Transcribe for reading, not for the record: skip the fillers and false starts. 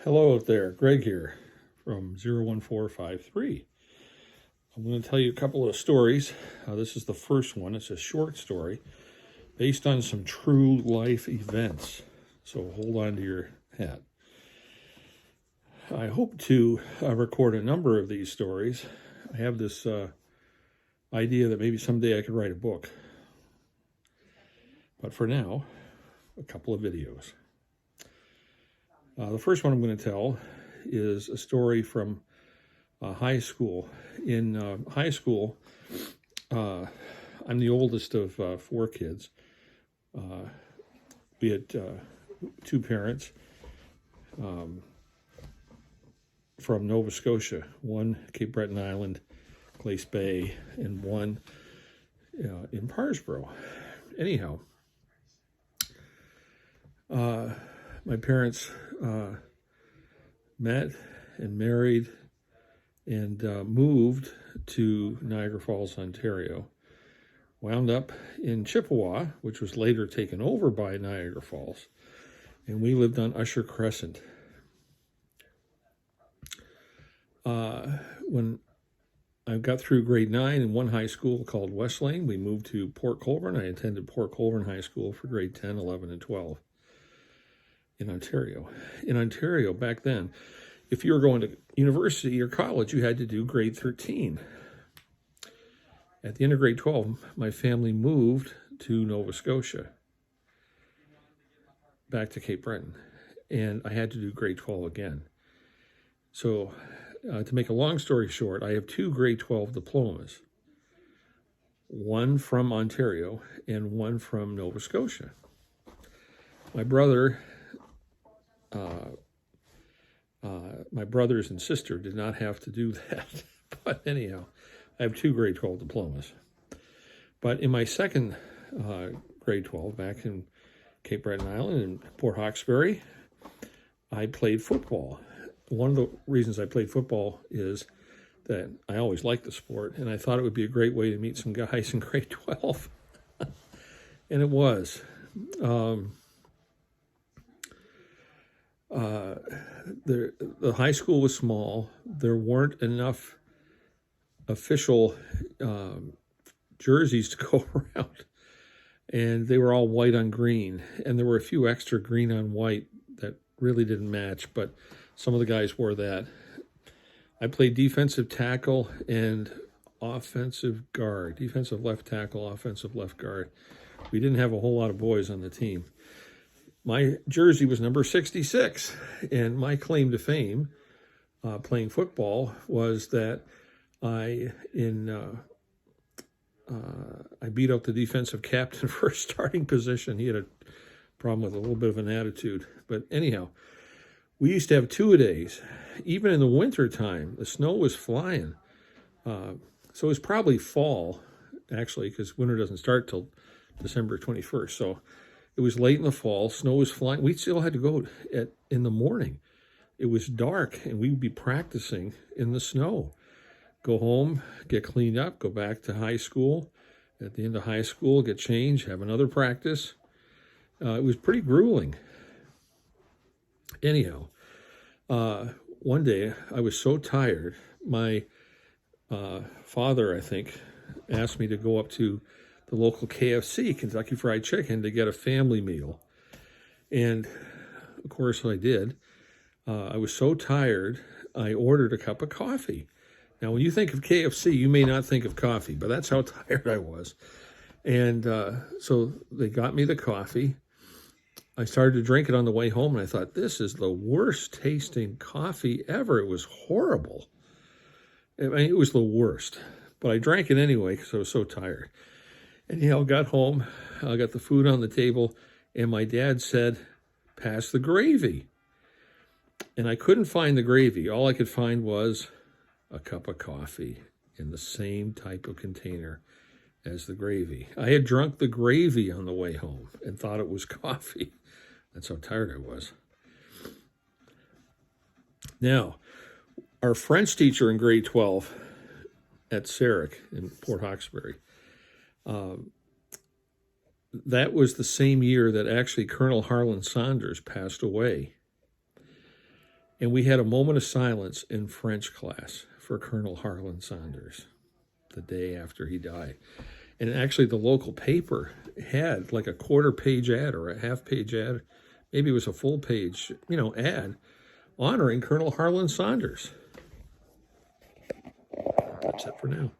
Hello out there, Greg here from 01453. I'm going to tell you a couple of stories. This is the first one. It's a short story based on some true life events. So hold on to your hat. I hope to record a number of these stories. I have this idea that maybe someday I could write a book. But for now, a couple of videos. The first one I'm going to tell is a story from high school. In high school, I'm the oldest of four kids. We had two parents from Nova Scotia, one Cape Breton Island, Glace Bay, and one in Parsboro. Anyhow, my parents met and married and moved to Niagara Falls, Ontario. Wound up in Chippewa, which was later taken over by Niagara Falls. And we lived on Usher Crescent. When I got through grade 9 in one high school called West Lane, we moved to Port Colborne. I attended Port Colborne High School for grade 10, 11, and 12 in Ontario. In Ontario, back then, if you were going to university or college, you had to do grade 13. At the end of grade 12, my family moved to Nova Scotia, back to Cape Breton, and I had to do grade 12 again. So to make a long story short, I have two grade 12 diplomas, one from Ontario and one from Nova Scotia. My brothers and sister did not have to do that. But anyhow, I have two grade 12 diplomas. But in my second grade 12, back in Cape Breton Island in Port Hawkesbury, I played football. One of the reasons I played football is that I always liked the sport, and I thought it would be a great way to meet some guys in grade 12. And it was. The high school was small. There weren't enough official jerseys to go around, and they were all white on green, and there were a few extra green on white that really didn't match, but some of the guys wore that. I played defensive tackle and offensive guard, defensive left tackle, offensive left guard. We didn't have a whole lot of boys on the team. My jersey was number 66, and my claim to fame playing football was that I beat out the defensive captain for a starting position. He had a problem with a little bit of an attitude. But anyhow, we used to have two-a-days. Even in the winter time, the snow was flying. So it was probably fall, actually, because winter doesn't start till December 21st. So it was late in the fall. Snow was flying. We still had to go in the morning. It was dark, and we would be practicing in the snow. Go home, get cleaned up, go back to high school. At the end of high school, get changed, have another practice. It was pretty grueling. Anyhow, one day I was so tired. My father, I think, asked me to go up to the local KFC, Kentucky Fried Chicken, to get a family meal. And, of course, I did. I was so tired, I ordered a cup of coffee. Now, when you think of KFC, you may not think of coffee, but that's how tired I was. And so they got me the coffee. I started to drink it on the way home, and I thought, this is the worst tasting coffee ever. It was horrible. I mean, it was the worst. But I drank it anyway because I was so tired. And, I got home, I got the food on the table, and my dad said, pass the gravy. And I couldn't find the gravy. All I could find was a cup of coffee in the same type of container as the gravy. I had drunk the gravy on the way home and thought it was coffee. That's how tired I was. Now, our French teacher in grade 12 at Sarek in Port Hawkesbury, that was the same year that actually Colonel Harlan Saunders passed away. And we had a moment of silence in French class for Colonel Harlan Saunders the day after he died. And actually the local paper had like a quarter-page ad or a half-page ad, maybe it was a full-page, ad honoring Colonel Harlan Saunders. That's it for now.